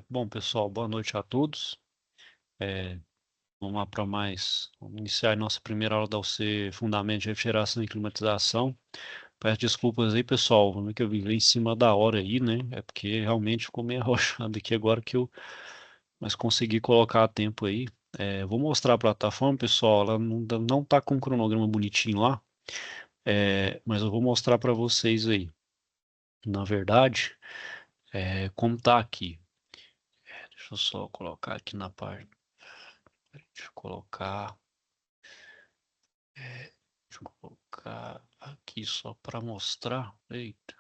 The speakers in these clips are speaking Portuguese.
Bom, pessoal, boa noite a todos. Vamos lá para vamos iniciar a nossa primeira aula da UC Fundamentos de Refrigeração e Climatização. Peço desculpas aí, pessoal, que eu vim em cima da hora aí, né? É porque realmente ficou meio arrochado aqui agora mas consegui colocar a tempo aí. Vou mostrar a plataforma, pessoal, ela não tá com um cronograma bonitinho lá, mas eu vou mostrar para vocês aí. Na verdade, como tá aqui. Deixa eu só colocar aqui na parte. Deixa eu colocar. Deixa eu colocar aqui só para mostrar. Eita.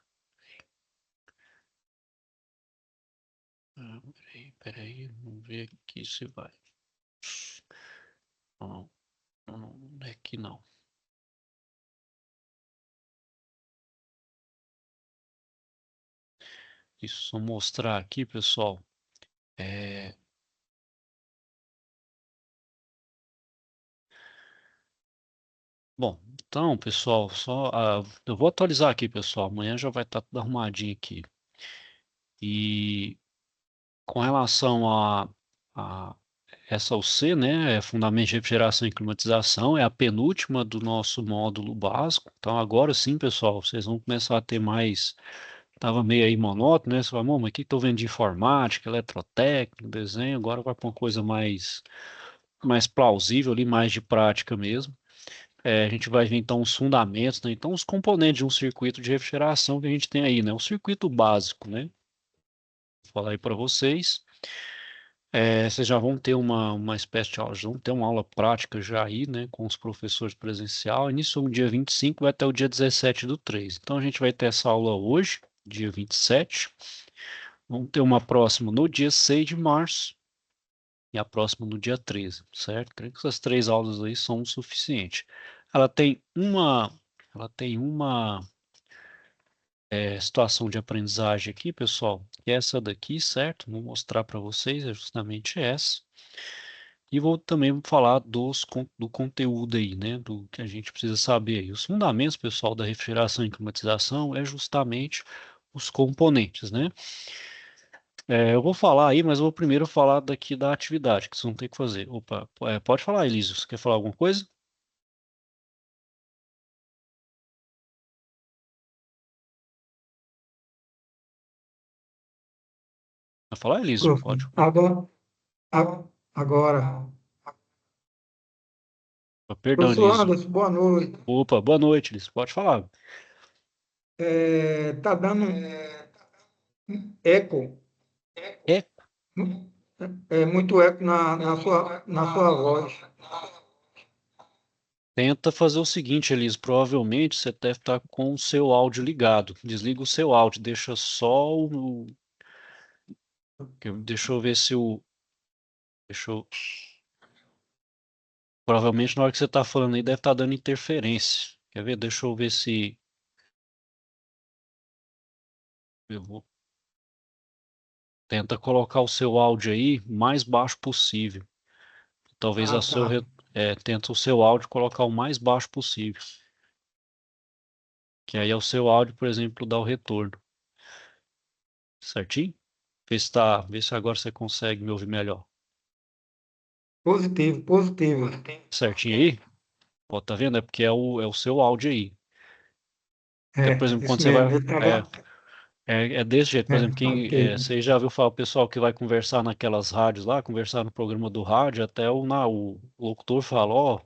Peraí, vamos ver aqui se vai. Não, não é aqui não. Isso, só mostrar aqui, pessoal. Bom, então, pessoal, eu vou atualizar aqui, pessoal. Amanhã já vai estar tudo arrumadinho aqui. E com relação a essa UC, né, é Fundamentos de Refrigeração e Climatização, é a penúltima do nosso módulo básico. Então, agora sim, pessoal, vocês vão começar a ter mais. Tava meio aí monótono, né? Você fala, mas o que estou vendo de informática, eletrotécnica, desenho, agora vai para uma coisa mais plausível ali, mais de prática mesmo. A gente vai ver então os fundamentos, né? Então os componentes de um circuito de refrigeração que a gente tem aí, né? O circuito básico, né? Vou falar aí para vocês. Vocês já vão ter uma espécie de aula, já vão ter uma aula prática já aí, né? Com os professores presencial. Início no dia 25, vai até o dia 17/3. Então a gente vai ter essa aula hoje, dia 27. Vamos ter uma próxima no dia 6 de março e a próxima no dia 13, certo? Creio que essas três aulas aí são o suficiente. Ela tem uma situação de aprendizagem aqui, pessoal, que é essa daqui, certo? Vou mostrar para vocês, é justamente essa. E vou também falar do conteúdo aí, né? Do que a gente precisa saber aí. Os fundamentos, pessoal, da refrigeração e climatização é justamente os componentes, né? Eu vou falar aí, mas eu vou primeiro falar daqui da atividade que vocês vão ter que fazer. Opa, pode falar, Elísio. Você quer falar alguma coisa? Vai falar, Elísio? Prof, Pode. agora, Perdão, professor Elísio. Anderson, boa noite. Opa, boa noite, Elísio. Pode falar. Tá dando eco, É, muito eco na sua voz. tenta fazer o seguinte, Elísio. Provavelmente você deve estar com o seu áudio ligado. Desliga o seu áudio, deixa só o. Deixa eu ver se o. Deixa eu. Provavelmente na hora que você está falando aí deve estar dando interferência. Quer ver? Deixa eu ver se. Eu vou. Tenta colocar o seu áudio aí mais baixo possível. Talvez Ah, tá. tenta o seu áudio colocar o mais baixo possível. Que aí é o seu áudio, por exemplo, dá o retorno. Certinho? Vê se agora você consegue me ouvir melhor. Positivo, positivo. Certinho aí? Ó, tá vendo? É porque é o seu áudio aí. Porque, por exemplo, quando Isso você vai. mesmo. Ele tava. É desse jeito, por exemplo, Ok. você já viu falar o pessoal que vai conversar naquelas rádios lá, conversar no programa do rádio, até o locutor fala, ó,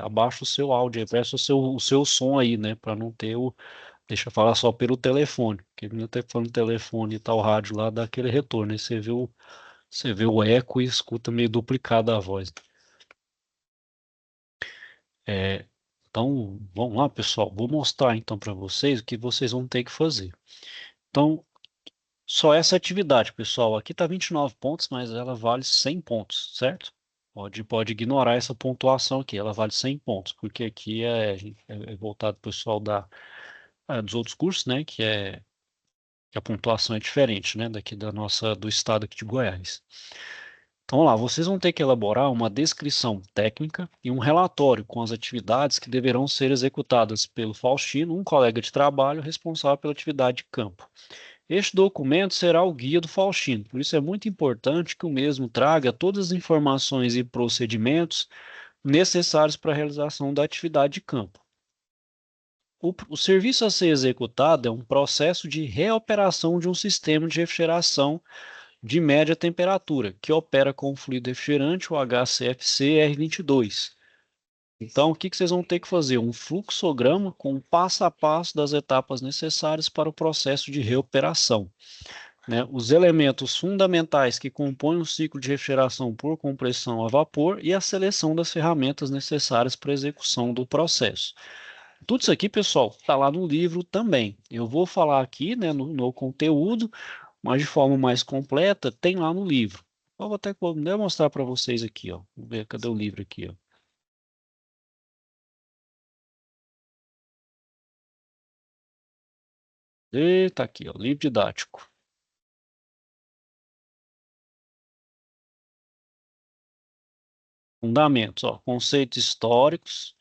abaixa o seu áudio aí, presta o seu som aí, né, para não ter deixa eu falar só pelo telefone, porque no telefone e tal, o rádio lá dá aquele retorno, aí você vê o eco e escuta meio duplicada a voz. É, então, vamos lá, pessoal, vou mostrar então para vocês o que vocês vão ter que fazer. Então, só essa atividade, pessoal. Aqui está 29 pontos, mas ela vale 100 pontos, certo? Pode ignorar essa pontuação aqui, ela vale 100 pontos, porque aqui é voltado para o pessoal dos outros cursos, né? Que a pontuação é diferente, né? Daqui do estado aqui de Goiás. Então, vamos lá, vocês vão ter que elaborar uma descrição técnica e um relatório com as atividades que deverão ser executadas pelo Faustino, um colega de trabalho responsável pela atividade de campo. Este documento será o guia do Faustino, por isso é muito importante que o mesmo traga todas as informações e procedimentos necessários para a realização da atividade de campo. O serviço a ser executado é um processo de reoperação de um sistema de refrigeração de média temperatura, que opera com o fluido refrigerante, o HCFC R22. Então, o que vocês vão ter que fazer? Um fluxograma com um passo a passo das etapas necessárias para o processo de reoperação, né? Os elementos fundamentais que compõem o ciclo de refrigeração por compressão a vapor e a seleção das ferramentas necessárias para a execução do processo. Tudo isso aqui, pessoal, está lá no livro também. Eu vou falar aqui, né, no conteúdo, mas de forma mais completa, tem lá no livro. Eu vou até mostrar para vocês aqui, ó. Vamos ver, cadê o livro aqui, ó? Eita, aqui, ó, livro didático. Fundamentos, ó, conceitos históricos,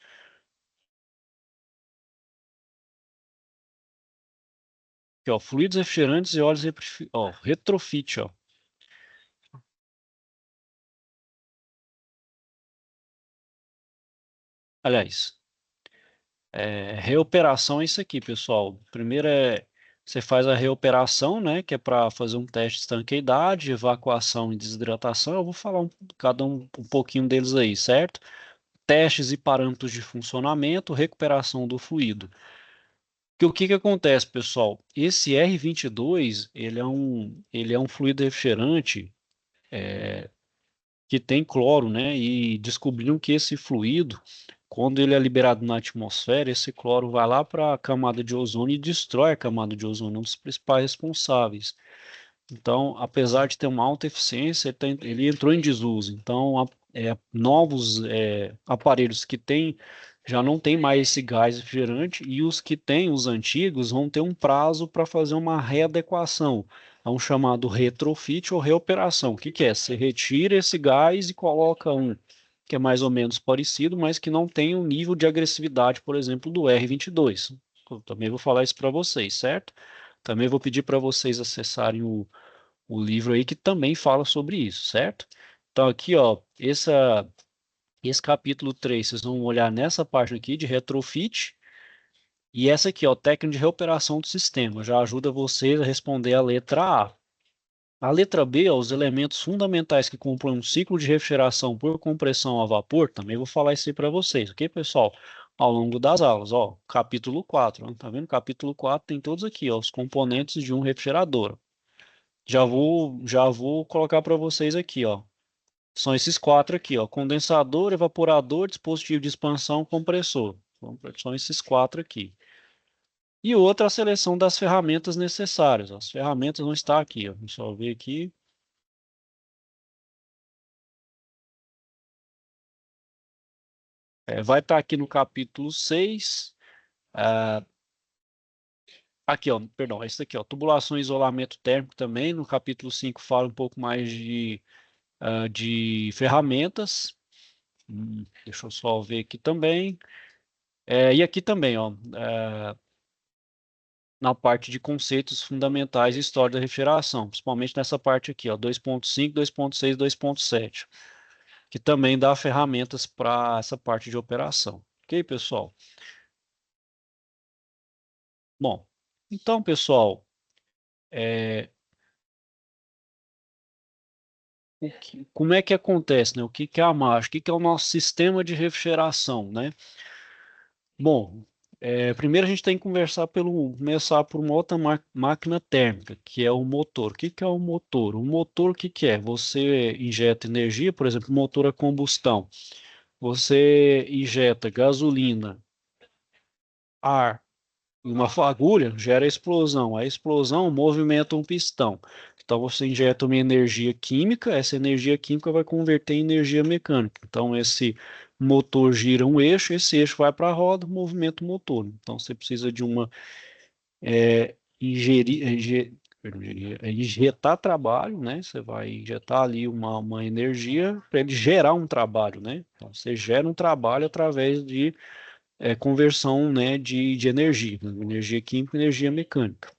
aqui, ó, fluidos refrigerantes e óleos ó, retrofit, ó. Aliás, reoperação é isso aqui, pessoal. Primeiro você faz a reoperação, né, que é para fazer um teste de estanqueidade, evacuação e desidratação. Eu vou falar cada um pouquinho deles aí, certo? Testes e parâmetros de funcionamento, recuperação do fluido. Que o que que acontece, pessoal? Esse R22, ele é um fluido refrigerante que tem cloro, né? E descobriram que esse fluido, quando ele é liberado na atmosfera, esse cloro vai lá para a camada de ozônio e destrói a camada de ozônio, um dos principais responsáveis. Então, apesar de ter uma alta eficiência, ele entrou em desuso. Então, novos aparelhos que têm já não tem mais esse gás refrigerante e os que têm, os antigos, vão ter um prazo para fazer uma readequação. É um chamado retrofit ou reoperação. O que que é? Você retira esse gás e coloca um que é mais ou menos parecido, mas que não tem o nível de agressividade, por exemplo, do R22. Eu também vou falar isso para vocês, certo? Também vou pedir para vocês acessarem o livro aí que também fala sobre isso, certo? Então aqui, ó, esse capítulo 3, vocês vão olhar nessa página aqui de retrofit e essa aqui, ó, técnica de reoperação do sistema, já ajuda vocês a responder a letra A. A letra B, ó, os elementos fundamentais que compõem um ciclo de refrigeração por compressão a vapor, também vou falar isso aí para vocês, ok, pessoal? Ao longo das aulas, ó, capítulo 4, ó, tá vendo? Capítulo 4 tem todos aqui, ó, os componentes de um refrigerador. Já vou colocar para vocês aqui, ó. São esses quatro aqui, ó: condensador, evaporador, dispositivo de expansão, compressor. São esses quatro aqui. E outra, a seleção das ferramentas necessárias. As ferramentas vão estar aqui, ó. Vamos só ver aqui. Vai estar aqui no capítulo 6. Aqui, ó, perdão, esse aqui, ó, tubulação e isolamento térmico também. No capítulo 5 fala um pouco mais de ferramentas. Deixa eu só ver aqui também. E aqui também, ó, na parte de conceitos fundamentais e história da refrigeração, principalmente nessa parte aqui, ó, 2.5, 2.6, 2.7, que também dá ferramentas para essa parte de operação. Ok, pessoal? Bom, então, pessoal, como é que acontece, né? O que que é a marcha? O que que é o nosso sistema de refrigeração, né? Bom, primeiro a gente tem que começar por uma outra máquina térmica, que é o motor. O que que é o motor? O motor, o que que é? Você injeta energia, por exemplo, motor a combustão. Você injeta gasolina, ar e uma fagulha, gera explosão. A explosão movimenta um pistão. Então você injeta uma energia química, essa energia química vai converter em energia mecânica. Então esse motor gira um eixo, esse eixo vai para a roda, movimenta o motor. Então você precisa de uma perdão, injetar trabalho, né? Você vai injetar ali uma energia para ele gerar um trabalho, né? Então você gera um trabalho através de conversão, né, de energia, energia química e energia mecânica.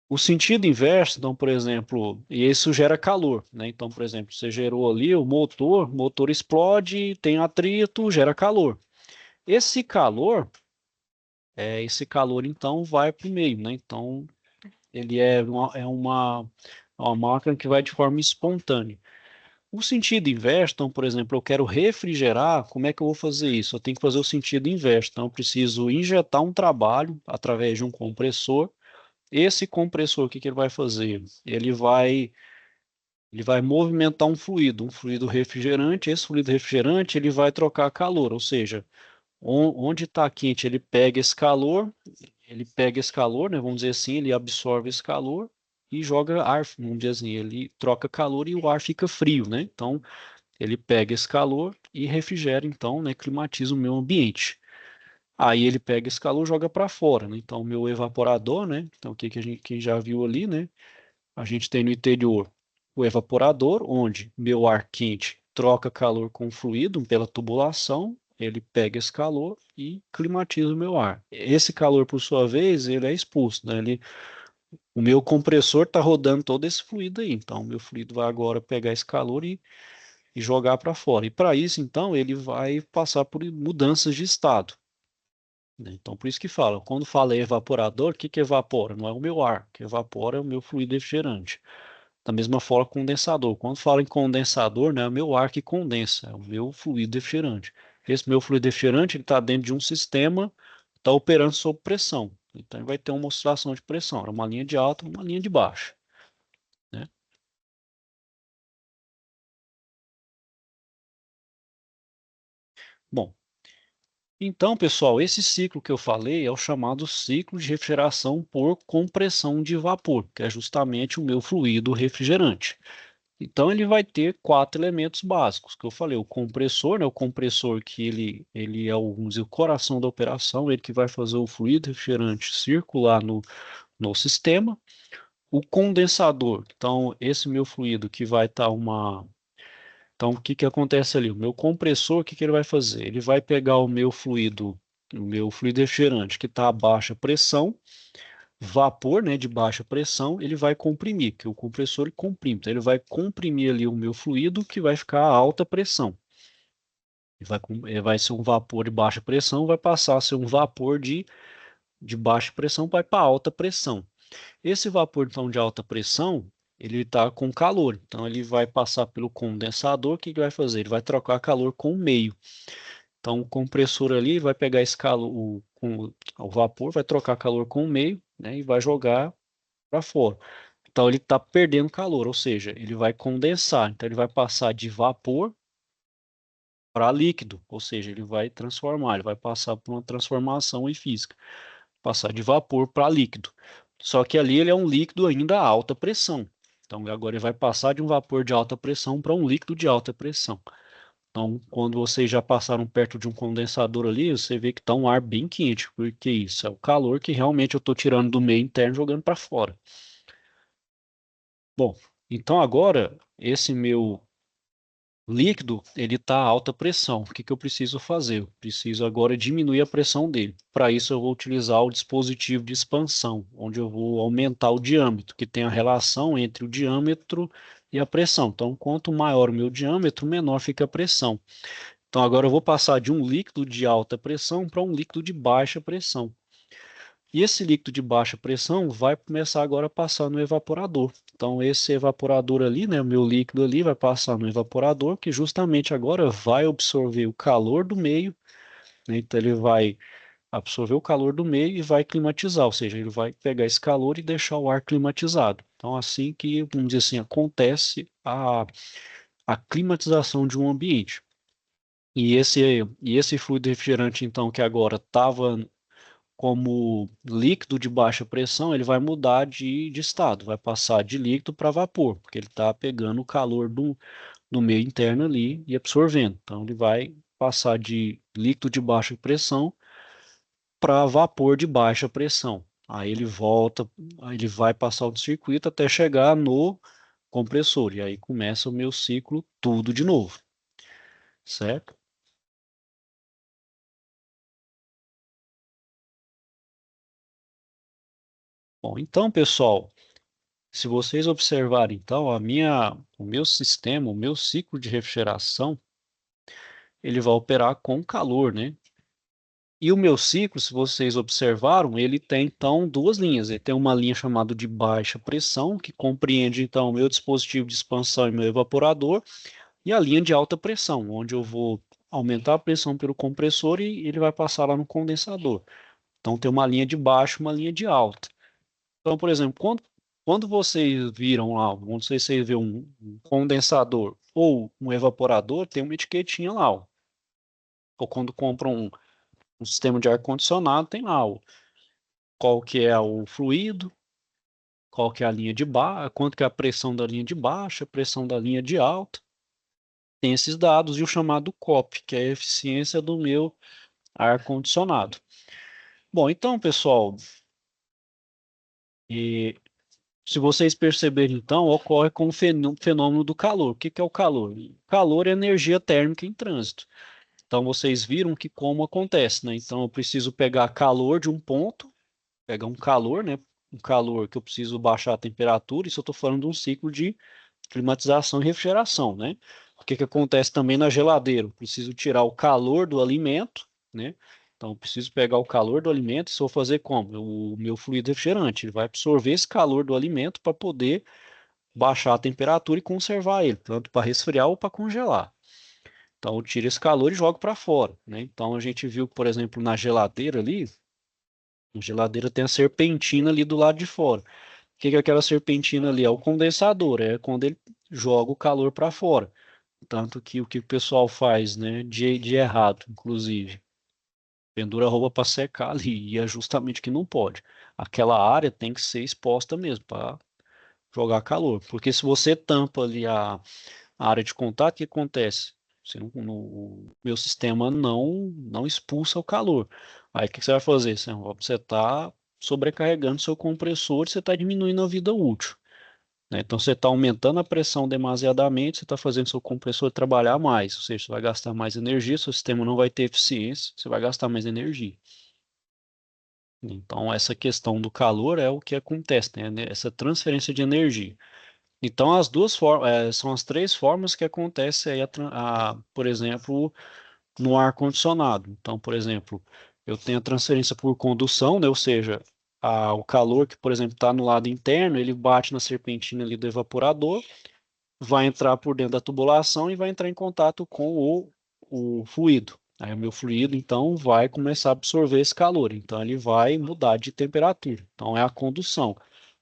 O sentido inverso, então, por exemplo, e isso gera calor, né? Então, por exemplo, você gerou ali o motor explode, tem atrito, gera calor. Esse calor, esse calor então vai para o meio, né? Então, ele é uma máquina que vai de forma espontânea. O sentido inverso, então, por exemplo, eu quero refrigerar, como é que eu vou fazer isso? Eu tenho que fazer o sentido inverso. Então, eu preciso injetar um trabalho através de um compressor. Esse compressor, o que que ele vai fazer? Ele vai movimentar um fluido refrigerante. Esse fluido refrigerante, ele vai trocar calor, ou seja, onde está quente, ele pega esse calor, né, vamos dizer assim, ele absorve esse calor e joga ar, vamos dizer assim, ele troca calor e o ar fica frio, né? Então, ele pega esse calor e refrigera, então, né, climatiza o meio ambiente. Aí ele pega esse calor e joga para fora, né? Então, o meu evaporador, né? Então, o que que a gente, quem já viu ali, né? A gente tem no interior o evaporador, onde meu ar quente troca calor com fluido pela tubulação, ele pega esse calor e climatiza o meu ar. Esse calor, por sua vez, ele é expulso, né? O meu compressor está rodando todo esse fluido aí, então o meu fluido vai agora pegar esse calor e jogar para fora. E para isso, então, ele vai passar por mudanças de estado, né? Então, por isso que fala, quando fala evaporador, o que que evapora? Não é o meu ar, o que evapora é o meu fluido refrigerante. Da mesma forma, condensador. Quando fala em condensador, não é o meu ar que condensa, é o meu fluido refrigerante. Esse meu fluido refrigerante está dentro de um sistema, está operando sob pressão. Então, ele vai ter uma oscilação de pressão, uma linha de alta, uma linha de baixa, né? Bom, então, pessoal, esse ciclo que eu falei é o chamado ciclo de refrigeração por compressão de vapor, que é justamente o meu fluido refrigerante. Então, ele vai ter quatro elementos básicos, que eu falei, o compressor, né, o compressor que ele é o, vamos dizer, o coração da operação, ele que vai fazer o fluido refrigerante circular no sistema. O condensador, então, esse meu fluido que vai estar então, o que que acontece ali? O meu compressor, o que que ele vai fazer? Ele vai pegar o meu fluido refrigerante que está a baixa pressão, vapor, né, de baixa pressão, ele vai comprimir, que o compressor ele comprime. Então, ele vai comprimir ali o meu fluido que vai ficar a alta pressão. Ele vai ser um vapor de baixa pressão, vai passar a ser um vapor de baixa pressão, vai para alta pressão. Esse vapor, então, de alta pressão, ele está com calor. Então, ele vai passar pelo condensador. O que ele vai fazer? Ele vai trocar calor com o meio. Então, o compressor ali vai pegar esse calor, o vapor, vai trocar calor com o meio, né, e vai jogar para fora. Então, ele está perdendo calor, ou seja, ele vai condensar. Então, ele vai passar de vapor para líquido, ou seja, ele vai transformar, ele vai passar por uma transformação em física, passar de vapor para líquido. Só que ali ele é um líquido ainda a alta pressão. Então agora ele vai passar de um vapor de alta pressão para um líquido de alta pressão. Então, quando vocês já passaram perto de um condensador ali, você vê que está um ar bem quente, porque isso é o calor que realmente eu estou tirando do meio interno e jogando para fora. Bom, então agora esse meu líquido, ele está a alta pressão. O que que eu preciso fazer? Eu preciso agora diminuir a pressão dele. Para isso, eu vou utilizar o dispositivo de expansão, onde eu vou aumentar o diâmetro, que tem a relação entre o diâmetro e a pressão. Então, quanto maior o meu diâmetro, menor fica a pressão. Então, agora eu vou passar de um líquido de alta pressão para um líquido de baixa pressão. E esse líquido de baixa pressão vai começar agora a passar no evaporador. Então, esse evaporador ali, né, o meu líquido ali vai passar no evaporador, que justamente agora vai absorver o calor do meio, né, então ele vai absorver o calor do meio e vai climatizar, ou seja, ele vai pegar esse calor e deixar o ar climatizado. Então, assim que, vamos dizer assim, acontece a climatização de um ambiente. E esse fluido refrigerante, então, que agora estava como líquido de baixa pressão, ele vai mudar de estado, vai passar de líquido para vapor, porque ele está pegando o calor do meio interno ali e absorvendo. Então, ele vai passar de líquido de baixa pressão para vapor de baixa pressão. Aí ele volta, aí ele vai passar o circuito até chegar no compressor, e aí começa o meu ciclo tudo de novo, certo? Bom, então, pessoal, se vocês observarem, então, o meu sistema, o meu ciclo de refrigeração, ele vai operar com calor, né? E o meu ciclo, se vocês observaram, ele tem então duas linhas. Ele tem uma linha chamada de baixa pressão, que compreende então o meu dispositivo de expansão e meu evaporador, e a linha de alta pressão, onde eu vou aumentar a pressão pelo compressor e ele vai passar lá no condensador. Então tem uma linha de baixa, uma linha de alta. Então, por exemplo, quando vocês viram lá, quando vocês vê um condensador ou um evaporador, tem uma etiquetinha lá, ó. Ou quando compram um sistema de ar-condicionado, tem lá qual que é o fluido, qual que é a linha de baixa, quanto que é a pressão da linha de baixa, a pressão da linha de alta. Tem esses dados e o chamado COP, que é a eficiência do meu ar-condicionado. Bom, então, pessoal, e se vocês perceberem, então, ocorre com o fenômeno do calor. O que que é o calor? O calor é energia térmica em trânsito. Então, vocês viram que como acontece, né? Então, eu preciso pegar calor de um ponto, pegar um calor, né? Um calor que eu preciso baixar a temperatura. Isso eu estou falando de um ciclo de climatização e refrigeração, né? O que que acontece também na geladeira? Eu preciso tirar o calor do alimento, né? Então, eu preciso pegar o calor do alimento e se eu fazer como? O meu fluido refrigerante, ele vai absorver esse calor do alimento para poder baixar a temperatura e conservar ele, tanto para resfriar ou para congelar. Então, eu tiro esse calor e jogo para fora, né? Então, a gente viu, por exemplo, na geladeira ali, a geladeira tem a serpentina ali do lado de fora. O que que é aquela serpentina ali? É o condensador, é quando ele joga o calor para fora. Tanto que o que o pessoal faz, né, de errado, inclusive, pendura a roupa para secar ali, e é justamente o que não pode. Aquela área tem que ser exposta mesmo para jogar calor, porque se você tampa ali a área de contato, o que acontece? Você o meu sistema não expulsa o calor. Aí o que você vai fazer? Você está sobrecarregando seu compressor e você está diminuindo a vida útil, né? Então você está aumentando a pressão demasiadamente, você está fazendo seu compressor trabalhar mais, ou seja, você vai gastar mais energia, seu sistema não vai ter eficiência, você vai gastar mais energia. Então essa questão do calor é o que acontece, né? Essa transferência de energia. Então as duas formas, são as três formas que acontece aí, por exemplo, no ar condicionado. Então, por exemplo, eu tenho a transferência por condução, né? Ou seja, o calor que, por exemplo, está no lado interno, ele bate na serpentina ali do evaporador, vai entrar por dentro da tubulação e vai entrar em contato com o fluido. Aí o meu fluido, então, vai começar a absorver esse calor. Então, ele vai mudar de temperatura. Então, é a condução.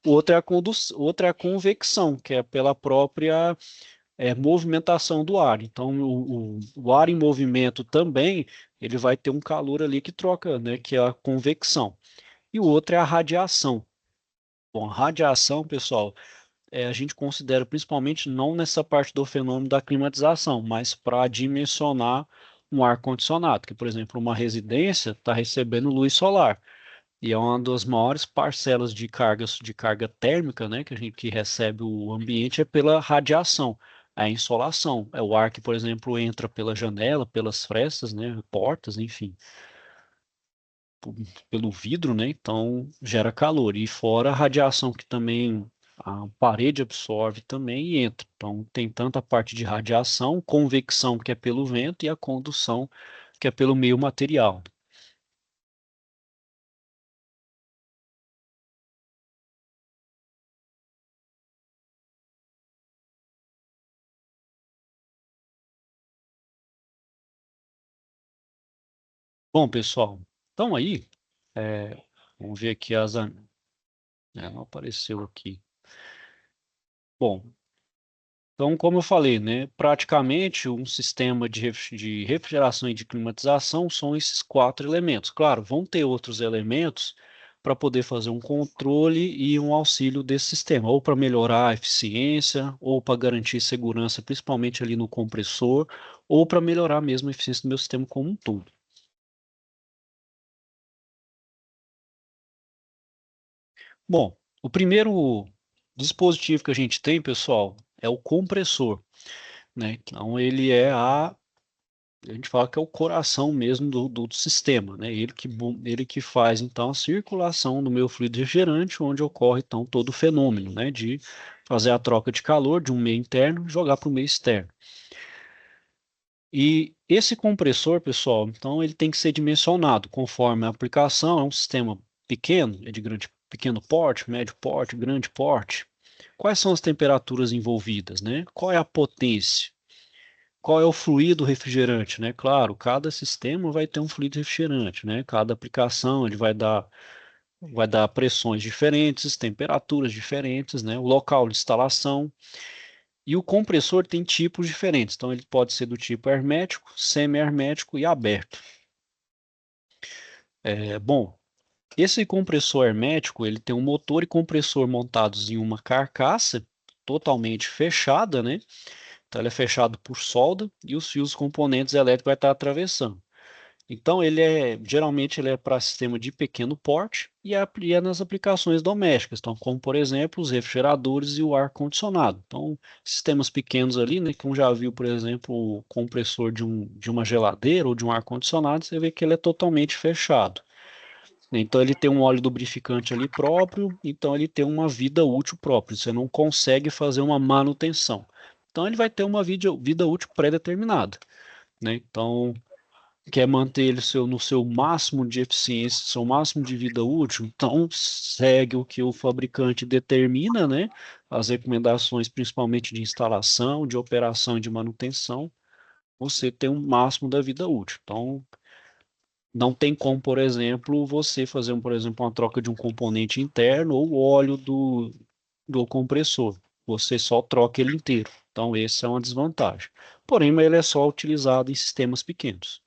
O outro é a convecção, que é pela própria movimentação do ar. Então, o ar em movimento também, ele vai ter um calor ali que troca, né, que é a convecção. E o outro é a radiação. Bom, a radiação, pessoal, a gente considera principalmente não nessa parte do fenômeno da climatização, mas para dimensionar um ar-condicionado, que, por exemplo, uma residência está recebendo luz solar, e é uma das maiores parcelas de carga térmica, né, que a gente que recebe o ambiente é pela radiação, a insolação, é o ar que, por exemplo, entra pela janela, pelas frestas, né, portas, enfim, pelo vidro, né? Então gera calor. E fora a radiação que também a parede absorve também e entra. Então tem tanto a parte de radiação, convecção que é pelo vento e a condução que é pelo meio material. Bom, pessoal, então aí, vamos ver aqui não apareceu aqui. Bom, então, como eu falei, né, praticamente um sistema de refrigeração e de climatização são esses quatro elementos. Claro, vão ter outros elementos para poder fazer um controle e um auxílio desse sistema, ou para melhorar a eficiência, ou para garantir segurança, principalmente ali no compressor, ou para melhorar mesmo a eficiência do meu sistema como um todo. Bom, o primeiro dispositivo que a gente tem, pessoal, é o compressor, né? Então, ele é A gente fala que é o coração mesmo do sistema, né? Ele que faz, então, a circulação do meu fluido refrigerante, onde ocorre, então, todo o fenômeno, né? De fazer a troca de calor de um meio interno e jogar para o meio externo. E esse compressor, pessoal, então, ele tem que ser dimensionado conforme a aplicação. É um sistema pequeno, é de pequeno porte, médio porte, grande porte. Quais são as temperaturas envolvidas, né? Qual é a potência? Qual é o fluido refrigerante, né? Claro, cada sistema vai ter um fluido refrigerante, né? Cada aplicação ele vai dar pressões diferentes, temperaturas diferentes, né? O local de instalação e o compressor tem tipos diferentes. Então ele pode ser do tipo hermético, semi-hermético e aberto. Bom, esse compressor hermético ele tem um motor e compressor montados em uma carcaça totalmente fechada, né? Então ele é fechado por solda e os fios componentes elétricos vai estar atravessando. Então geralmente ele é para sistema de pequeno porte e é nas aplicações domésticas, então como por exemplo os refrigeradores e o ar condicionado. Então sistemas pequenos ali, né, como já viu por exemplo o compressor de uma geladeira ou de um ar condicionado, você vê que ele é totalmente fechado. Então ele tem um óleo lubrificante ali próprio, então ele tem uma vida útil própria. Você não consegue fazer uma manutenção. Então ele vai ter uma vida útil pré-determinada, né? Então quer manter ele no seu máximo de eficiência, seu máximo de vida útil, então segue o que o fabricante determina, né? As recomendações, principalmente de instalação, de operação e de manutenção, você tem um máximo da vida útil. Então, não tem como, por exemplo, você fazer, por exemplo, uma troca de um componente interno ou óleo do compressor. Você só troca ele inteiro. Então, essa é uma desvantagem. Porém, ele é só utilizado em sistemas pequenos.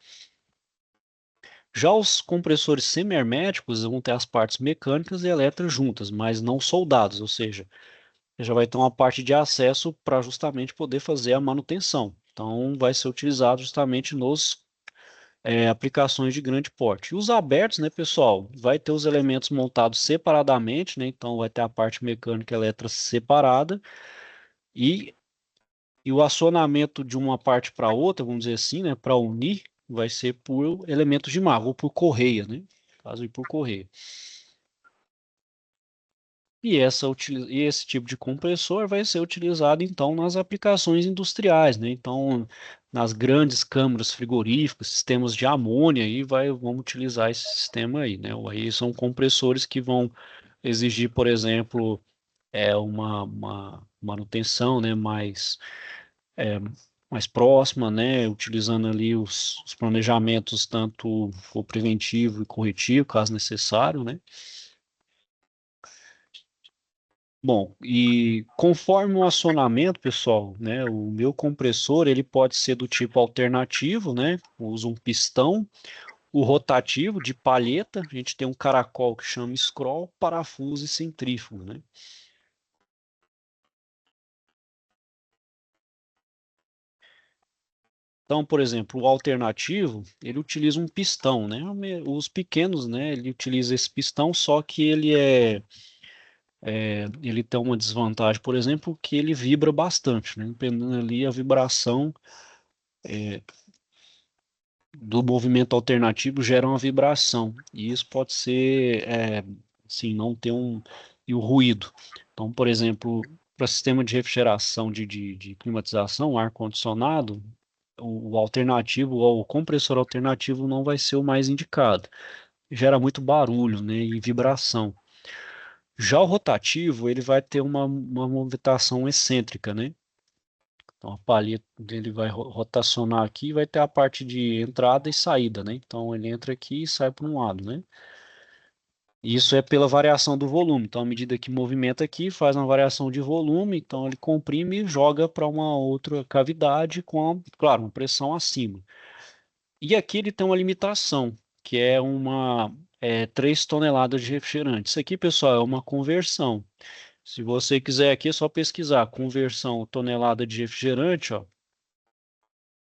Já os compressores semi-herméticos vão ter as partes mecânicas e elétricas juntas, mas não soldados, ou seja, já vai ter uma parte de acesso para justamente poder fazer a manutenção. Então, vai ser utilizado justamente nos aplicações de grande porte. E os abertos, né, pessoal, vai ter os elementos montados separadamente, né? Então, vai ter a parte mecânica e elétrica separada e e o acionamento de uma parte para outra, vamos dizer assim, né, para unir, vai ser por elementos de mar, ou por correia, né? No caso, por correia. E esse tipo de compressor vai ser utilizado, então, nas aplicações industriais, né? Então, nas grandes câmaras frigoríficas, sistemas de amônia, vamos utilizar esse sistema aí, né? Aí são compressores que vão exigir, por exemplo, uma manutenção, né, é, mais próxima, né, utilizando ali os planejamentos tanto o preventivo e corretivo, caso necessário, né. Bom, e conforme o acionamento, pessoal, né, o meu compressor, ele pode ser do tipo alternativo, né, usa um pistão, o rotativo de palheta, a gente tem um caracol que chama scroll, parafuso e centrífugo, né. Então, por exemplo, o alternativo, ele utiliza um pistão, né? Os pequenos, né? Ele utiliza esse pistão, só que ele tem uma desvantagem, por exemplo, que ele vibra bastante, né? Dependendo ali a vibração do movimento alternativo gera uma vibração, e isso pode ser, assim, não ter e o ruído. Então, por exemplo, para sistema de refrigeração, de climatização, ar-condicionado, o alternativo, ou o compressor alternativo não vai ser o mais indicado. Gera muito barulho, né, e vibração. Já o rotativo, ele vai ter uma movimentação excêntrica, né? Então a palheta ele vai rotacionar aqui e vai ter a parte de entrada e saída, né? Então ele entra aqui e sai para um lado, né? E isso é pela variação do volume. Então, à medida que movimenta aqui, faz uma variação de volume, então ele comprime e joga para uma outra cavidade com, claro, uma pressão acima. E aqui ele tem uma limitação, que é 3 toneladas de refrigerante. Isso aqui, pessoal, é uma conversão. Se você quiser aqui, é só pesquisar conversão tonelada de refrigerante, ó.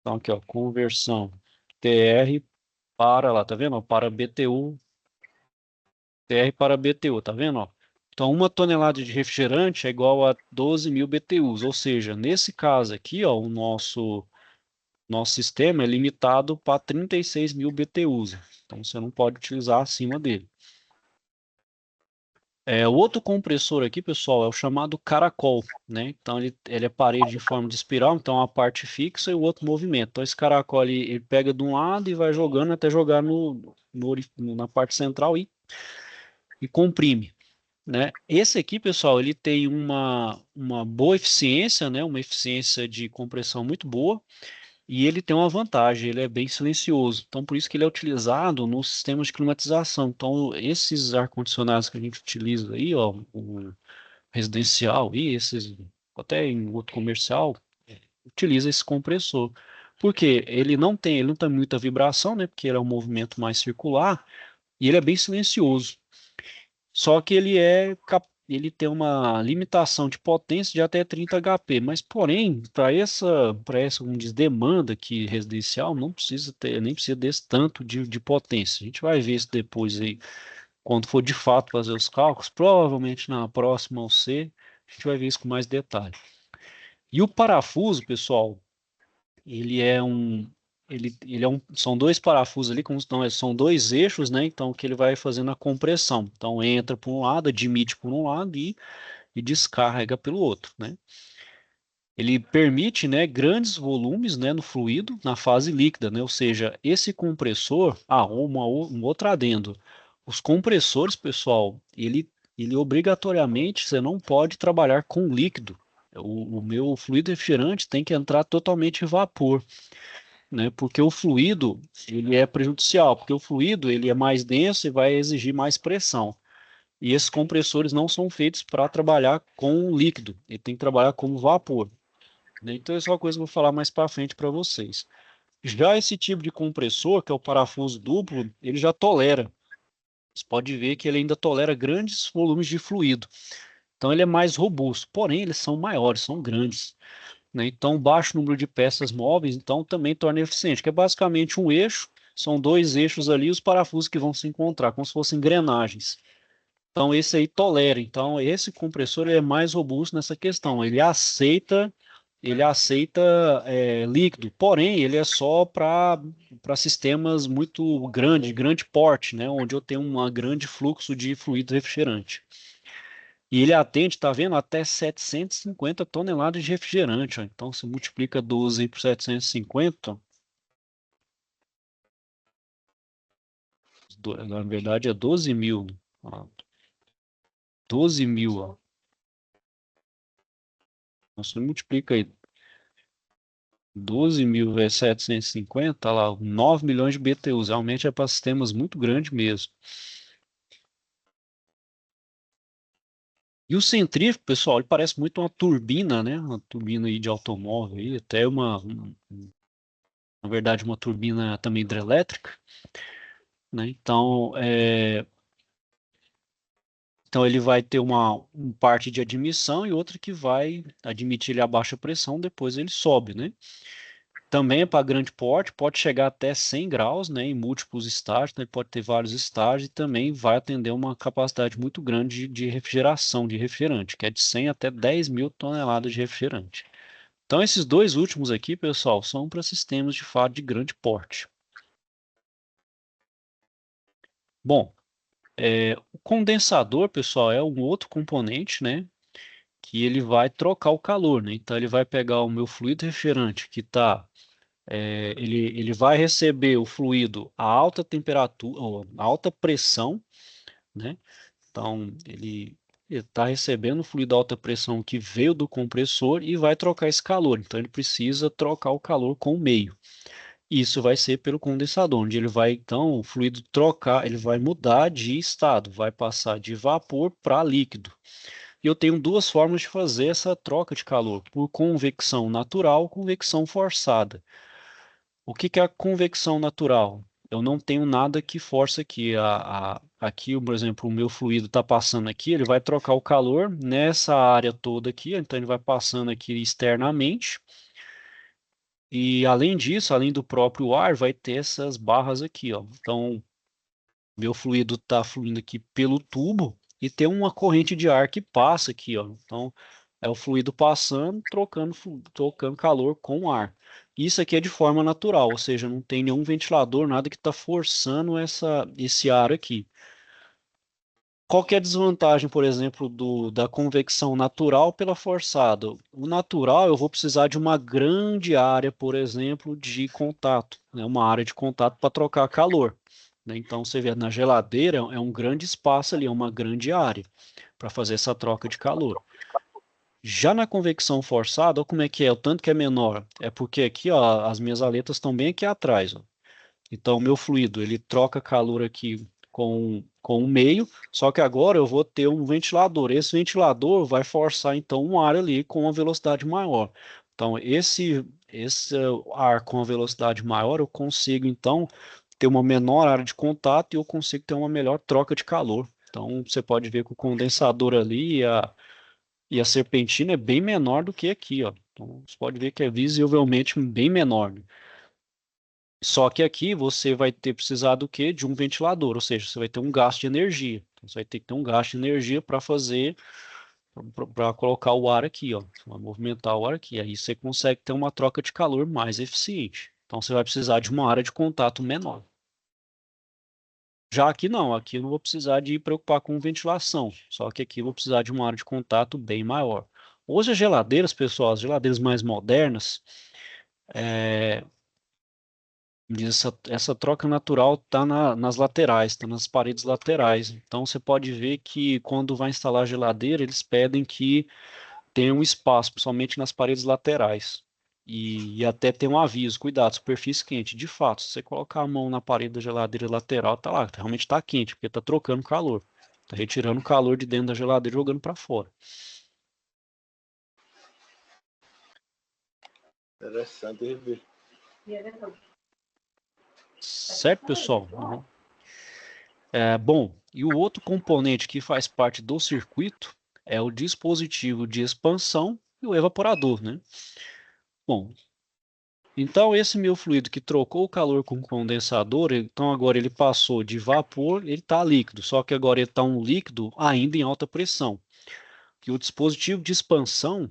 Então aqui, ó, conversão TR para lá, tá vendo? Ó, para BTU, TR para BTU, tá vendo? Ó? Então, uma tonelada de refrigerante é igual a 12.000 BTUs, ou seja, nesse caso aqui, ó, nosso sistema é limitado para 36 mil BTUs, então você não pode utilizar acima dele. O outro compressor aqui, pessoal, é o chamado caracol, né? Então ele é parede em forma de espiral, então uma parte fixa e o outro movimento. Então esse caracol ele pega de um lado e vai jogando até jogar na parte central e comprime, né? Esse aqui, pessoal, ele tem uma boa eficiência, né? Uma eficiência de compressão muito boa. E ele tem uma vantagem, ele é bem silencioso. Então, por isso que ele é utilizado nos sistemas de climatização. Então, esses ar-condicionados que a gente utiliza aí, ó, o residencial e esses, até em outro comercial, utiliza esse compressor. Porque ele não tem muita vibração, né? Porque ele é um movimento mais circular e ele é bem silencioso. Só que ele tem uma limitação de potência de até 30 HP, mas porém, para essa como diz, demanda aqui residencial, não precisa ter, nem precisa desse tanto de potência. A gente vai ver isso depois aí, quando for de fato fazer os cálculos, provavelmente na próxima ao C, a gente vai ver isso com mais detalhe. E o parafuso, pessoal, ele é um são dois parafusos ali, como não, são dois eixos, né? Então que ele vai fazendo a compressão. Então entra por um lado, admite por um lado e descarrega pelo outro, né? Ele permite, né, grandes volumes, né, no fluido na fase líquida, né? Ou seja, esse compressor, um outro adendo. Os compressores, pessoal, ele obrigatoriamente você não pode trabalhar com líquido. O meu fluido refrigerante tem que entrar totalmente em vapor, né? Porque o fluido ele é prejudicial, porque o fluido ele é mais denso e vai exigir mais pressão. E esses compressores não são feitos para trabalhar com líquido, ele tem que trabalhar como vapor, né? Então essa é uma coisa que eu vou falar mais para frente para vocês. Já esse tipo de compressor, que é o parafuso duplo, ele já tolera. Você pode ver que ele ainda tolera grandes volumes de fluido. Então ele é mais robusto, porém eles são maiores, são grandes, né? Então, baixo número de peças móveis, então também torna eficiente, que é basicamente um eixo, são dois eixos ali, os parafusos que vão se encontrar, como se fossem engrenagens. Então, esse aí tolera. Então, esse compressor ele é mais robusto nessa questão. Ele aceita líquido, porém, ele é só para sistemas muito grande porte, né? Onde eu tenho um grande fluxo de fluido refrigerante. E ele atende, tá vendo, até 750 toneladas de refrigerante, ó. Então, se multiplica 12 por 750, na verdade é 12 mil. Ó, 12 mil, ó. Então, você multiplica aí 12 mil vezes 750, tá lá, 9 milhões de BTUs. Realmente é para sistemas muito grandes mesmo. E o centrífugo, pessoal, ele parece muito uma turbina, né? Uma turbina aí de automóvel, aí, até na verdade, uma turbina também hidrelétrica, né? Então ele vai ter uma parte de admissão e outra que vai admitir ele a baixa pressão, depois ele sobe, né? Também é para grande porte, pode chegar até 100 graus, né, em múltiplos estágios, né, ele pode ter vários estágios e também vai atender uma capacidade muito grande de refrigeração de refrigerante, que é de 100 até 10 mil toneladas de refrigerante. Então esses dois últimos aqui, pessoal, são para sistemas de fato de grande porte. Bom, o condensador, pessoal, é um outro componente, né, que ele vai trocar o calor, né? Então ele vai pegar o meu fluido refrigerante que está, ele vai receber o fluido a alta temperatura, ou a alta pressão, né? Então ele está recebendo o fluido a alta pressão que veio do compressor e vai trocar esse calor. Então ele precisa trocar o calor com o meio. Isso vai ser pelo condensador, onde ele vai então o fluido trocar, ele vai mudar de estado, vai passar de vapor para líquido. E eu tenho duas formas de fazer essa troca de calor, por convecção natural ou convecção forçada. O que é a convecção natural? Eu não tenho nada que force aqui. Aqui, por exemplo, o meu fluido está passando aqui, ele vai trocar o calor nessa área toda aqui, então ele vai passando aqui externamente. E além disso, além do próprio ar, vai ter essas barras aqui, ó. Então, meu fluido está fluindo aqui pelo tubo e tem uma corrente de ar que passa aqui, ó. Então, É o fluido passando, trocando calor com o ar. Isso aqui é de forma natural, ou seja, não tem nenhum ventilador, nada que está forçando esse ar aqui. Qual que é a desvantagem, por exemplo, da convecção natural pela forçada? O natural, eu vou precisar de uma grande área, por exemplo, de contato, né? Uma área de contato para trocar calor, né? Então, você vê, na geladeira é um grande espaço ali, é uma grande área para fazer essa troca de calor. Já na convecção forçada, olha como é que é, o tanto que é menor. É porque aqui, ó, as minhas aletas estão bem aqui atrás, ó. Então, o meu fluido, ele troca calor aqui com o meio, só que agora eu vou ter um ventilador. Esse ventilador vai forçar, então, um ar ali com uma velocidade maior. Então, esse ar com a velocidade maior, eu consigo, então, ter uma menor área de contato e eu consigo ter uma melhor troca de calor. Então, você pode ver que o condensador ali e a serpentina é bem menor do que aqui, ó. Então, você pode ver que é visivelmente bem menor, né? Só que aqui você vai ter precisado do quê? De um ventilador, ou seja, você vai ter um gasto de energia. Então, você vai ter que ter um gasto de energia para fazer, para colocar o ar aqui, ó. Você vai movimentar o ar aqui. Aí você consegue ter uma troca de calor mais eficiente. Então você vai precisar de uma área de contato menor. Já aqui não, aqui eu não vou precisar de preocupar com ventilação, só que aqui eu vou precisar de uma área de contato bem maior. Hoje as geladeiras, pessoal, as geladeiras mais modernas, é, essa troca natural está nas laterais, está nas paredes laterais. Então você pode ver que quando vai instalar a geladeira, eles pedem que tenha um espaço, principalmente nas paredes laterais. E até tem um aviso, cuidado, superfície quente. De fato, se você colocar a mão na parede da geladeira lateral, tá lá, realmente está quente, porque está trocando calor. Está retirando o calor de dentro da geladeira e jogando para fora. Interessante ver. Certo, pessoal? Bom, e o outro componente que faz parte do circuito é o dispositivo de expansão e o evaporador, né? Bom, então esse meu fluido que trocou o calor com o condensador, então agora ele passou de vapor, ele está líquido, só que agora ele está um líquido ainda em alta pressão. E o dispositivo de expansão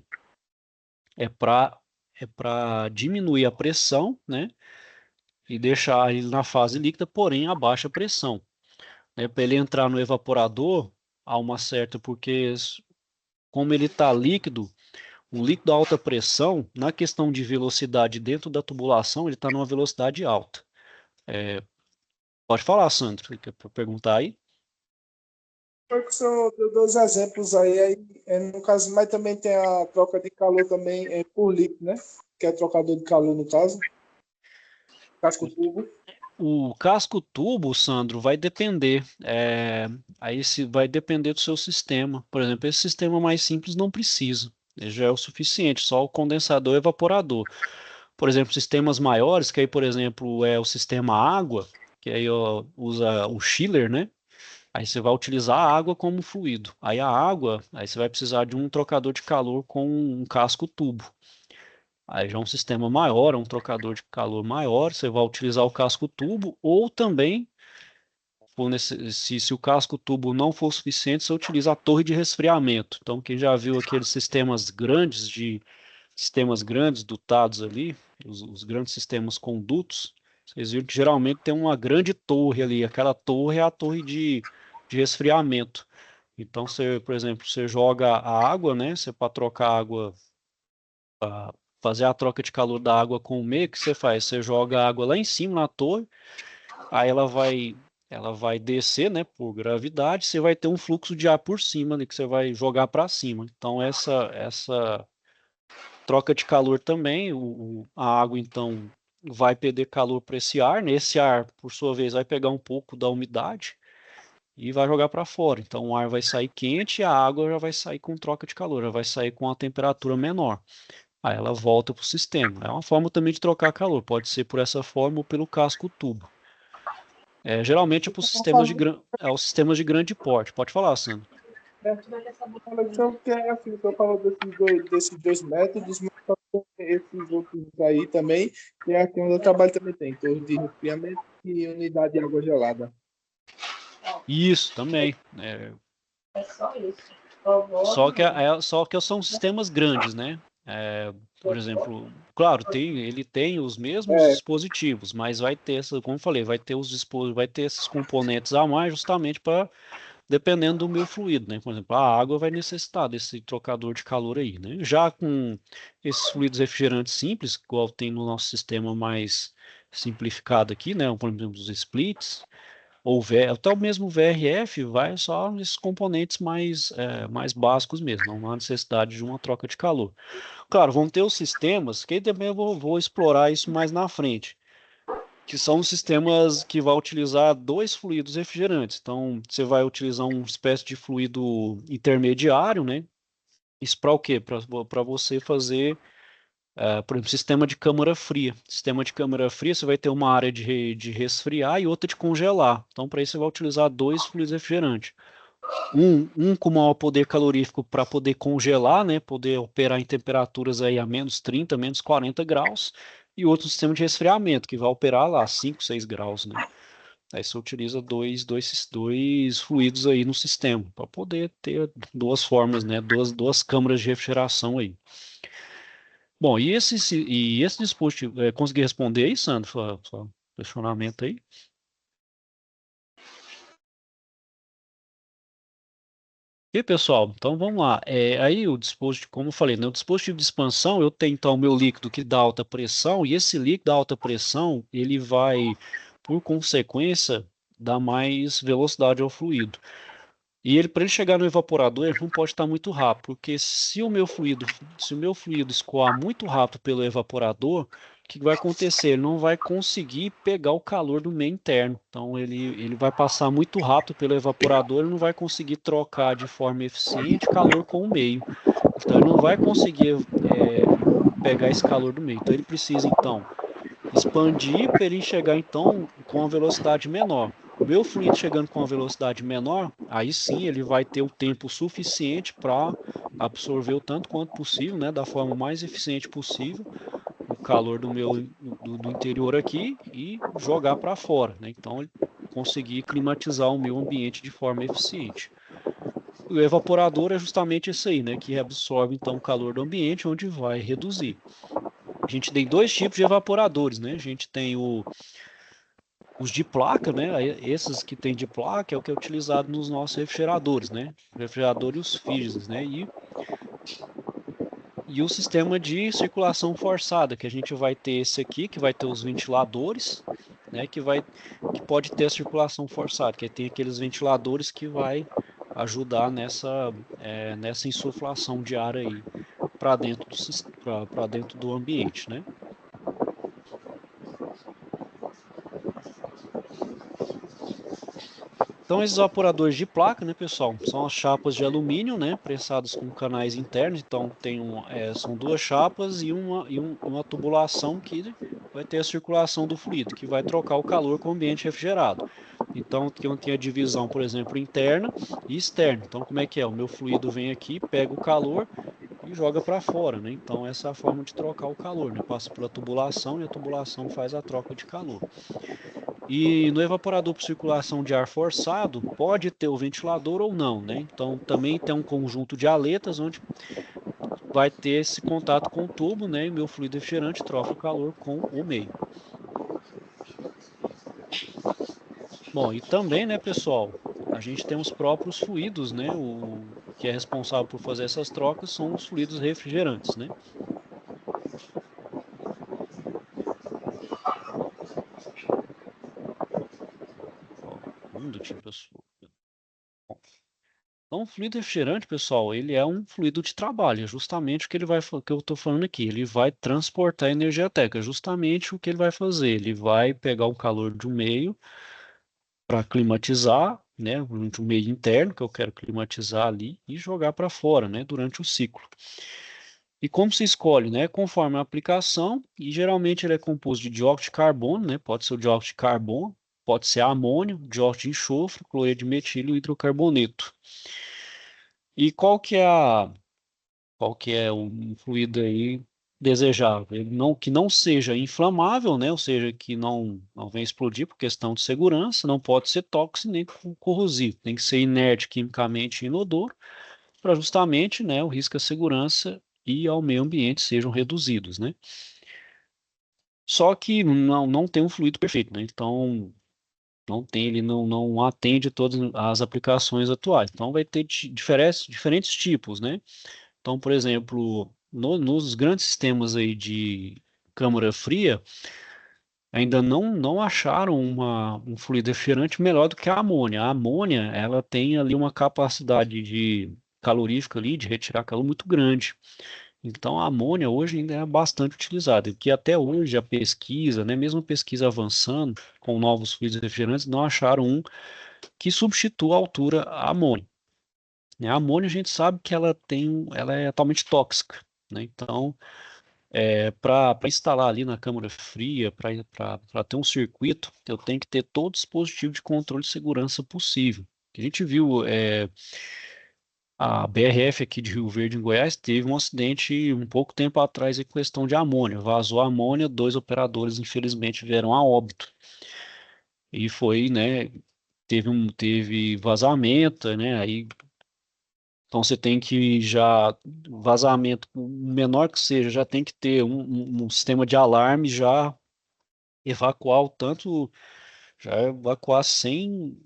é para diminuir a pressão, né? E deixar ele na fase líquida, porém a baixa pressão. Né, para ele entrar no evaporador, há uma certa, porque como ele está líquido, um líquido a alta pressão, na questão de velocidade dentro da tubulação, ele está numa velocidade alta. Pode falar, Sandro, você quer perguntar aí? Foi que o senhor deu dois exemplos no caso, mas também tem a troca de calor também por líquido, né? Que é trocador de calor no caso, casco tubo. O casco tubo, Sandro, vai depender. Aí vai depender do seu sistema. Por exemplo, esse sistema mais simples não precisa. Ele já é o suficiente, só o condensador e evaporador. Por exemplo, sistemas maiores, que aí, por exemplo, é o sistema água, que aí ó, usa o chiller, né? Aí você vai utilizar a água como fluido. Aí a água, aí você vai precisar de um trocador de calor com um casco tubo. Aí já é um sistema maior, um trocador de calor maior, você vai utilizar o casco tubo, ou também, se o casco tubo não for suficiente, você utiliza a torre de resfriamento. Então, quem já viu aqueles sistemas grandes dutados ali, os grandes sistemas com dutos, vocês viram que geralmente tem uma grande torre ali. Aquela torre é a torre de resfriamento. Então, você, por exemplo, você joga a água, né? Você para trocar água, fazer a troca de calor da água com o meio, o que você faz? Você joga a água lá em cima na torre, aí ela vai descer, né, por gravidade, você vai ter um fluxo de ar por cima ali que você vai jogar para cima. Então essa troca de calor também, a água então vai perder calor para esse ar, né? Esse ar, por sua vez, vai pegar um pouco da umidade e vai jogar para fora. Então o ar vai sair quente e a água já vai sair com troca de calor, já vai sair com a temperatura menor. Aí ela volta para o sistema. É uma forma também de trocar calor, pode ser por essa forma ou pelo casco tubo. Geralmente é para os sistemas os sistemas de grande porte. Pode falar, Sandro. Então, que é assim, eu falo desses dois métodos, mas só tem esses outros aí também, que é aqui onde eu trabalho também tem, torre de resfriamento e unidade de água gelada. Isso também. É só isso. Só que são sistemas grandes, né? Por exemplo, claro, ele tem os mesmos É, dispositivos, mas vai ter, como eu falei, vai ter esses componentes a mais justamente para dependendo do meu fluido, né? Por exemplo, a água vai necessitar desse trocador de calor aí, né? Já com esses fluidos refrigerantes simples, igual tem no nosso sistema mais simplificado aqui, né? Por exemplo, os splits, ou até o mesmo VRF vai só nesses componentes mais básicos mesmo, não há necessidade de uma troca de calor. Claro, vão ter os sistemas, que aí também eu vou explorar isso mais na frente, que são sistemas que vai utilizar dois fluidos refrigerantes. Então, você vai utilizar uma espécie de fluido intermediário, né? Isso para o quê? Para você fazer, por exemplo, sistema de câmara fria. Sistema de câmara fria, você vai ter uma área de resfriar e outra de congelar. Então, para isso, você vai utilizar dois fluidos refrigerantes. Um com maior poder calorífico para poder congelar, né? Poder operar em temperaturas aí a -30, -40 graus. E outro sistema de resfriamento, que vai operar lá 5, 6 graus, né? Aí você utiliza dois fluidos aí no sistema, para poder ter duas formas, né? Duas câmaras de refrigeração aí. Bom, e esse dispositivo, consegui responder aí, Sandro, sua questionamento aí? E pessoal, então vamos lá. Aí o dispositivo, como eu falei, né, o dispositivo de expansão, eu tenho então o meu líquido que dá alta pressão, e esse líquido da alta pressão, ele vai, por consequência, dar mais velocidade ao fluido. E ele, para ele chegar no evaporador, ele não pode estar muito rápido, porque se o meu fluido escoar muito rápido pelo evaporador, o que vai acontecer? Ele não vai conseguir pegar o calor do meio interno. Então ele vai passar muito rápido pelo evaporador, ele não vai conseguir trocar de forma eficiente calor com o meio. Então ele não vai conseguir pegar esse calor do meio. Então ele precisa então expandir para ele chegar então com a velocidade menor. O meu fluido chegando com a velocidade menor, aí sim ele vai ter o tempo suficiente para absorver o tanto quanto possível, né, da forma mais eficiente possível, o calor do interior aqui e jogar para fora, né? Então ele conseguir climatizar o meu ambiente de forma eficiente. O evaporador é justamente isso aí, né, que absorve então o calor do ambiente, onde vai reduzir. A gente tem dois tipos de evaporadores, né? A gente tem os de placa, né? Esses que tem de placa é o que é utilizado nos nossos refrigeradores, né? O refrigerador e os freezers, né? E o sistema de circulação forçada, que a gente vai ter esse aqui, que vai ter os ventiladores, né? Que pode ter a circulação forçada, que tem aqueles ventiladores que vai ajudar nessa insuflação de ar aí para dentro do ambiente, né? Então, esses evaporadores de placa, né, pessoal, são as chapas de alumínio, né, pressadas com canais internos. Então, são duas chapas e uma tubulação que vai ter a circulação do fluido, que vai trocar o calor com o ambiente refrigerado. Então, tem a divisão, por exemplo, interna e externa. Então, como é que é? O meu fluido vem aqui, pega o calor e joga para fora, né? Então, essa é a forma de trocar o calor, né? Passa pela tubulação e a tubulação faz a troca de calor. E no evaporador por circulação de ar forçado, pode ter o ventilador ou não, né? Então também tem um conjunto de aletas onde vai ter esse contato com o tubo, né? E o meu fluido refrigerante troca o calor com o meio. Bom, e também, né, pessoal, a gente tem os próprios fluidos, né? O que é responsável por fazer essas trocas são os fluidos refrigerantes, né? Ó, um minutinho, pessoal. Então, o fluido refrigerante, pessoal, ele é um fluido de trabalho, é justamente o que eu estou falando aqui. Ele vai transportar energia térmica, é justamente o que ele vai fazer. Ele vai pegar o calor de um meio para climatizar, né, durante o meio interno que eu quero climatizar ali e jogar para fora, né, durante o ciclo. E como se escolhe, né, conforme a aplicação, e geralmente ele é composto de dióxido de carbono, né, pode ser o dióxido de carbono, pode ser amônio, dióxido de enxofre, cloreto de metilho e hidrocarboneto. E qual que é um fluido aí desejável? Que não seja inflamável, né? Ou seja, que não venha explodir por questão de segurança, não pode ser tóxico nem corrosivo, tem que ser inerte quimicamente e inodoro para justamente, né, o risco à segurança e ao meio ambiente sejam reduzidos, né? Só que não tem um fluido perfeito, né? Então, não tem, ele não atende todas as aplicações atuais. Então, vai ter diferentes tipos, né? Então, por exemplo, nos grandes sistemas aí de câmara fria, ainda não acharam um fluido refrigerante melhor do que a amônia. A amônia, ela tem ali uma capacidade de calorífica ali, de retirar calor muito grande. Então, a amônia hoje ainda é bastante utilizada, e que até hoje a pesquisa, né, mesmo pesquisa avançando com novos fluidos refrigerantes, não acharam um que substitua à altura a amônia. Né? A amônia a gente sabe que ela é totalmente tóxica, né? Então, para instalar ali na câmara fria, para ter um circuito, eu tenho que ter todo o dispositivo de controle de segurança possível. A gente viu, a BRF aqui de Rio Verde, em Goiás, teve um acidente um pouco tempo atrás em questão de amônia. Vazou amônia, 2 operadores infelizmente vieram a óbito. E foi, né, teve vazamento, né, aí então você tem que já, vazamento, menor que seja, já tem que ter um sistema de alarme, já evacuar o tanto, já evacuar sem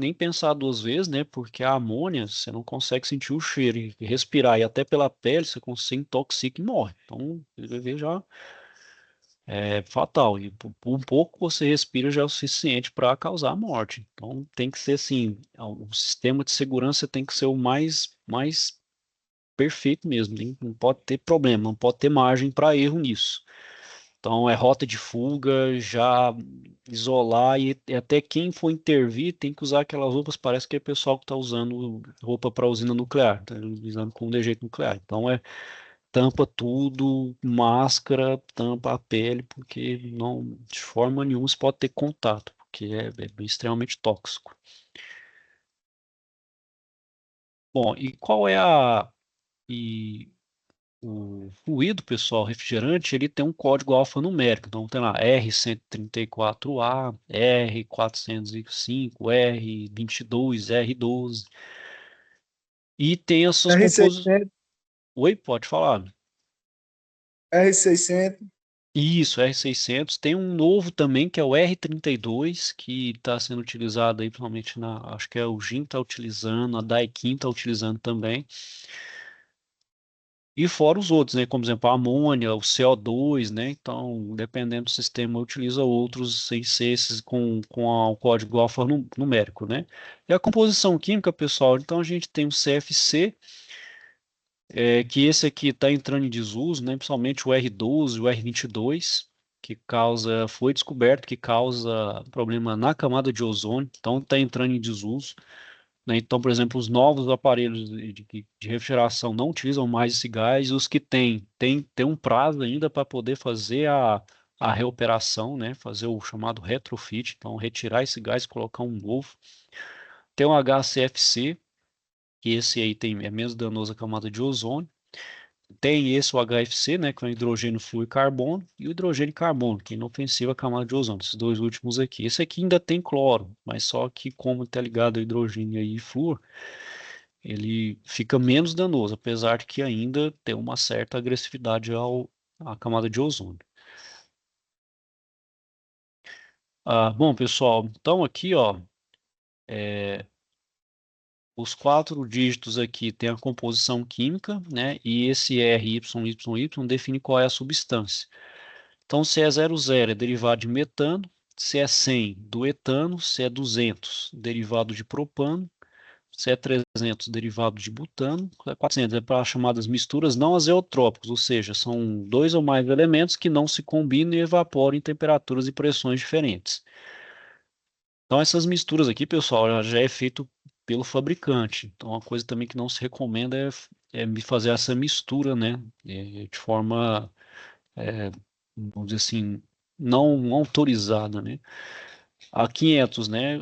nem pensar 2 vezes, né? Porque a amônia, você não consegue sentir o cheiro e respirar, e até pela pele você intoxica e morre. Então, ele vai já é fatal. E por um pouco você respira já é o suficiente para causar a morte. Então, tem que ser assim, o sistema de segurança tem que ser o mais perfeito mesmo, não pode ter problema, não pode ter margem para erro nisso. Então, é rota de fuga, já isolar e até quem for intervir tem que usar aquelas roupas. Parece que é o pessoal que está usando roupa para usina nuclear, tá usando com dejeito nuclear. Então, tampa tudo, máscara, tampa a pele, porque não, de forma nenhuma se pode ter contato, porque é extremamente tóxico. Bom, e qual é e o fluido, pessoal, refrigerante, ele tem um código alfanumérico. Então, tem lá R134A, R405, R22, R12. E tem as suas composições. R600, Oi, pode falar. R600. Isso, R600. Tem um novo também, que é o R32, que está sendo utilizado aí, principalmente acho que é o GIM está utilizando, a Daikin está utilizando também. E fora os outros, né? Como, por exemplo, a amônia, o CO2, né? Então, dependendo do sistema, utiliza outros sem ser esses o código alfanumérico, né? E a composição química, pessoal, então a gente tem o CFC, que esse aqui está entrando em desuso, né? Principalmente o R12, o R22, foi descoberto que causa problema na camada de ozônio, então está entrando em desuso. Né? Então, por exemplo, os novos aparelhos de refrigeração não utilizam mais esse gás, e os que tem um prazo ainda para poder fazer a reoperação, né? Fazer o chamado retrofit, então retirar esse gás e colocar um novo. Tem o HCFC, que esse aí é menos danoso à camada de ozônio. Tem esse o HFC, né, que é o hidrogênio flúor e carbono, e o hidrogênio e carbono, que é inofensivo à camada de ozônio, esses dois últimos aqui. Esse aqui ainda tem cloro, mas só que como está ligado a hidrogênio e flúor, ele fica menos danoso, apesar de que ainda tem uma certa agressividade à camada de ozônio. Bom, pessoal, então aqui, ó, os 4 dígitos aqui tem a composição química, né? E esse RYYY define qual é a substância. Então, se é 00 é derivado de metano, se é 100 do etano, se é 200 derivado de propano, se é 300 derivado de butano, 400 é para as chamadas misturas não azeotrópicas, ou seja, são 2 ou mais elementos que não se combinam e evaporam em temperaturas e pressões diferentes. Então, essas misturas aqui, pessoal, já é feito pelo fabricante. Então, uma coisa também que não se recomenda é me fazer essa mistura, né, de forma, vamos dizer assim, não autorizada, né. A 500, né,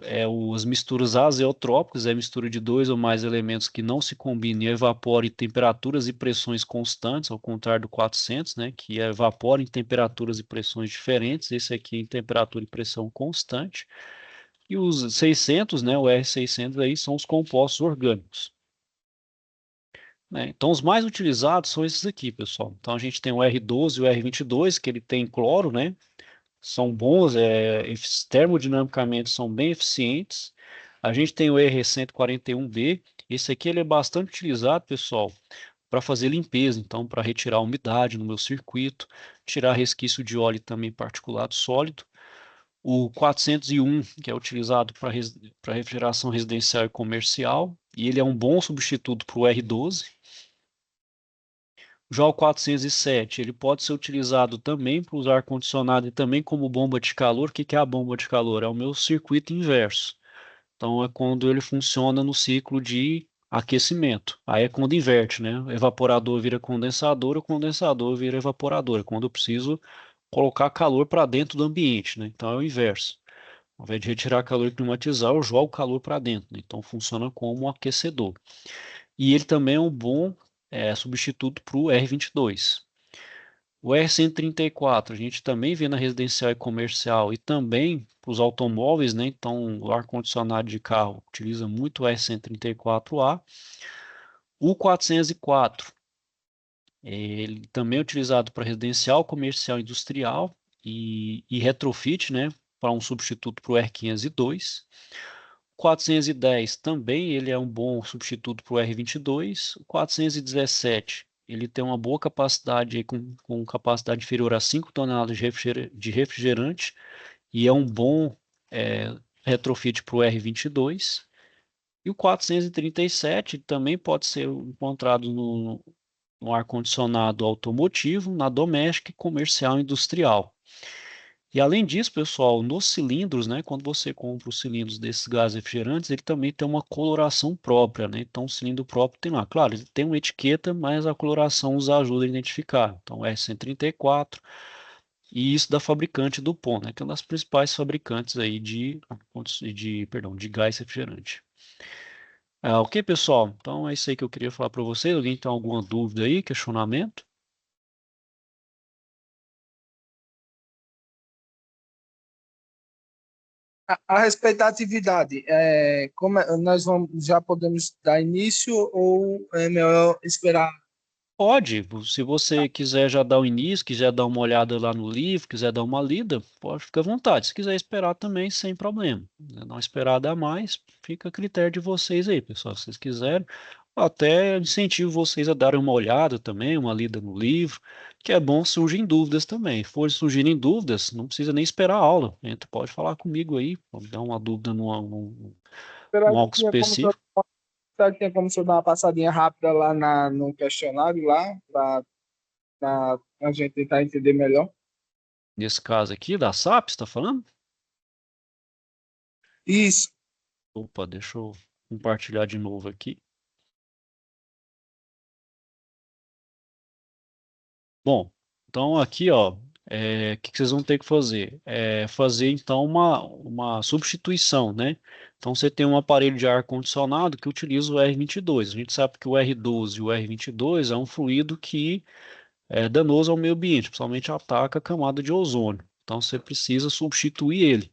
as misturas azeotrópicas, é a mistura de 2 ou mais elementos que não se combinam e evaporam em temperaturas e pressões constantes, ao contrário do 400, né, que evapora em temperaturas e pressões diferentes. Esse aqui em temperatura e pressão constante. E os 600, né, o R600 aí são os compostos orgânicos. né? Então, os mais utilizados são esses aqui, pessoal. Então, a gente tem o R12 e o R22, que ele tem cloro, né? São bons, termodinamicamente são bem eficientes. A gente tem o R141B, esse aqui ele é bastante utilizado, pessoal, para fazer limpeza, então para retirar umidade no meu circuito, tirar resquício de óleo também particulado sólido. O 401, que é utilizado para refrigeração residencial e comercial, e ele é um bom substituto para o R12. Já o 407, ele pode ser utilizado também para usar ar-condicionado e também como bomba de calor. O que é a bomba de calor? É o meu circuito inverso. Então, é quando ele funciona no ciclo de aquecimento. Aí é quando inverte, né? O evaporador vira condensador, o condensador vira evaporador. É quando eu preciso colocar calor para dentro do ambiente, né? Então, é o inverso. Ao invés de retirar calor e climatizar, eu jogo calor para dentro, né? Então, funciona como um aquecedor. E ele também é um bom substituto para o R22. O R134 a gente também vê na residencial e comercial e também para os automóveis, né? Então, o ar-condicionado de carro utiliza muito o R134A. O 404, ele também é utilizado para residencial, comercial, industrial e retrofit, né? Para um substituto para o R502. 410 também ele é um bom substituto para o R22. O 417 ele tem uma boa capacidade com capacidade inferior a 5 toneladas de refrigerante e é um bom retrofit para o R22. E o 437 também pode ser encontrado no ar-condicionado automotivo, na doméstica, comercial e industrial. E além disso, pessoal, nos cilindros, né, quando você compra os cilindros desses gases refrigerantes, ele também tem uma coloração própria, né? Então, o cilindro próprio tem lá. Claro, ele tem uma etiqueta, mas a coloração nos ajuda a identificar. Então, R134, e isso da fabricante DuPont, né, que é uma das principais fabricantes aí de gás refrigerante. Ok, pessoal? Então, é isso aí que eu queria falar para vocês. Alguém tem alguma dúvida aí, questionamento? A respeito da atividade, nós já podemos dar início ou é melhor esperar? Pode, se você quiser já dar o início, quiser dar uma olhada lá no livro, quiser dar uma lida, pode ficar à vontade. Se quiser esperar também, sem problema. Não esperar dar mais, fica a critério de vocês aí, pessoal. Se vocês quiserem, até incentivo vocês a darem uma olhada também, uma lida no livro, que é bom surgem dúvidas também. Se for surgirem dúvidas, não precisa nem esperar a aula. Entra, pode falar comigo aí, pode dar uma dúvida Será num que algo tinha como o senhor, específico. será que tinha como o senhor dar uma passadinha rápida lá no questionário lá, para a gente tentar entender melhor? Nesse caso aqui, da SAP, você está falando? Isso. Opa, deixa eu compartilhar de novo aqui. Bom, então aqui, ó, o que vocês vão ter que fazer? Fazer então uma substituição, né? Então você tem um aparelho de ar condicionado que utiliza o R22. A gente sabe que o R12 e o R22 é um fluido que é danoso ao meio ambiente, principalmente ataca a camada de ozônio. Então você precisa substituir ele.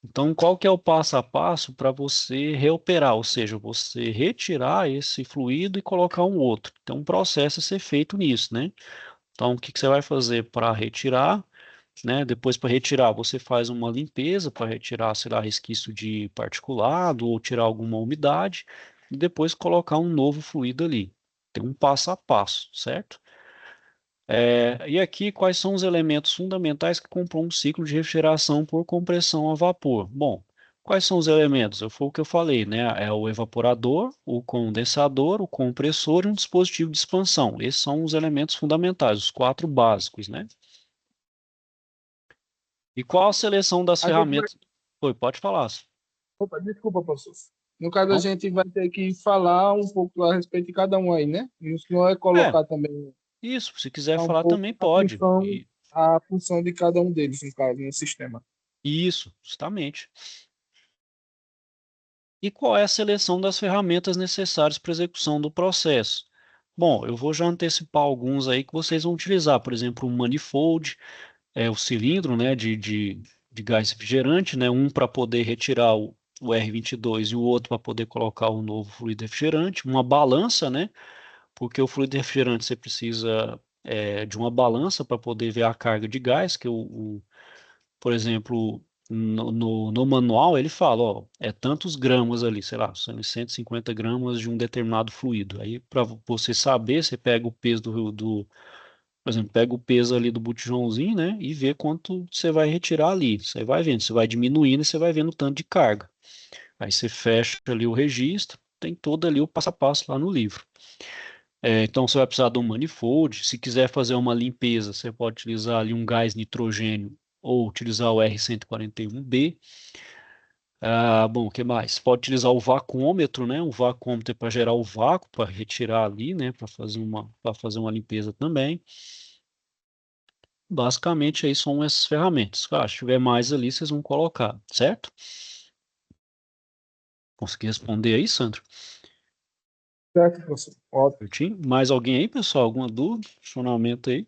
Então, qual que é o passo a passo para você reoperar, ou seja, você retirar esse fluido e colocar um outro? Tem um processo a ser feito nisso, né? Então, o que que você vai fazer para retirar, né? Depois, para retirar, você faz uma limpeza para retirar, sei lá, resquício de particulado ou tirar alguma umidade e depois colocar um novo fluido ali. Tem um passo a passo, certo? E aqui, quais são os elementos fundamentais que compõem um ciclo de refrigeração por compressão a vapor? Bom, quais são os elementos? Foi o que eu falei, né? É o evaporador, o condensador, o compressor e um dispositivo de expansão. Esses são os elementos fundamentais, os quatro básicos, né? E qual a seleção das A gente vai... ferramentas? Oi, pode falar. Opa, desculpa, professor. No caso, a Não? gente vai ter que falar um pouco a respeito de cada um aí, né? Isso não é É, colocar também isso. Se quiser um falar pouco também pode. a função de cada um deles, no caso, no sistema. Isso, justamente. E qual é a seleção das ferramentas necessárias para a execução do processo? Bom, eu vou já antecipar alguns aí que vocês vão utilizar, por exemplo, o manifold, o cilindro, né, de gás refrigerante, né, um para poder retirar o R22 e o outro para poder colocar o novo fluido refrigerante, uma balança, né, porque o fluido refrigerante você precisa de uma balança para poder ver a carga de gás, que por exemplo, no manual ele fala, ó, é tantos gramas ali, sei lá, são 150 gramas de um determinado fluido. Aí, para você saber, você pega o peso por exemplo, pega o peso ali do botijãozinho, né, e vê quanto você vai retirar ali. Você vai vendo, você vai diminuindo e você vai vendo o tanto de carga. Aí você fecha ali o registro, tem todo ali o passo a passo lá no livro. Então você vai precisar de um manifold. Se quiser fazer uma limpeza, você pode utilizar ali um gás nitrogênio ou utilizar o R141B. Bom, o que mais? Pode utilizar o vacuômetro, né? Um vacuômetro para gerar o vácuo, para retirar ali, né? Para fazer uma limpeza também. Basicamente, aí são essas ferramentas. Claro, se tiver mais ali, vocês vão colocar, certo? Consegui responder aí, Sandro? Certo, professor. Ótimo. Certinho? Mais alguém aí, pessoal? Alguma dúvida? Questionamento aí?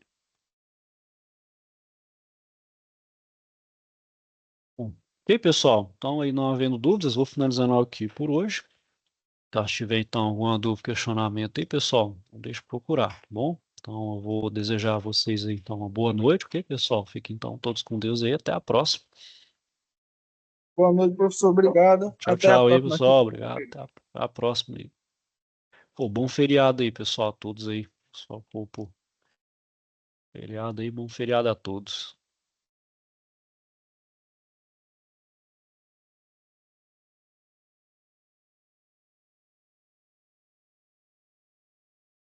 Bom, ok, pessoal? Então, aí não havendo dúvidas, vou finalizando aqui por hoje. Tá, se tiver, então, alguma dúvida, questionamento aí, pessoal, não deixe procurar, tá bom? Então, eu vou desejar a vocês aí, então, uma boa noite, ok, pessoal? Fiquem, então, todos com Deus aí. Até a próxima. Boa noite, professor. Obrigado. Tchau, Até a tchau aí, próxima. pessoal. Obrigado. Até a próxima aí. Pô, bom feriado aí, pessoal, a todos aí. Pessoal, pô, feriado aí, bom feriado a todos.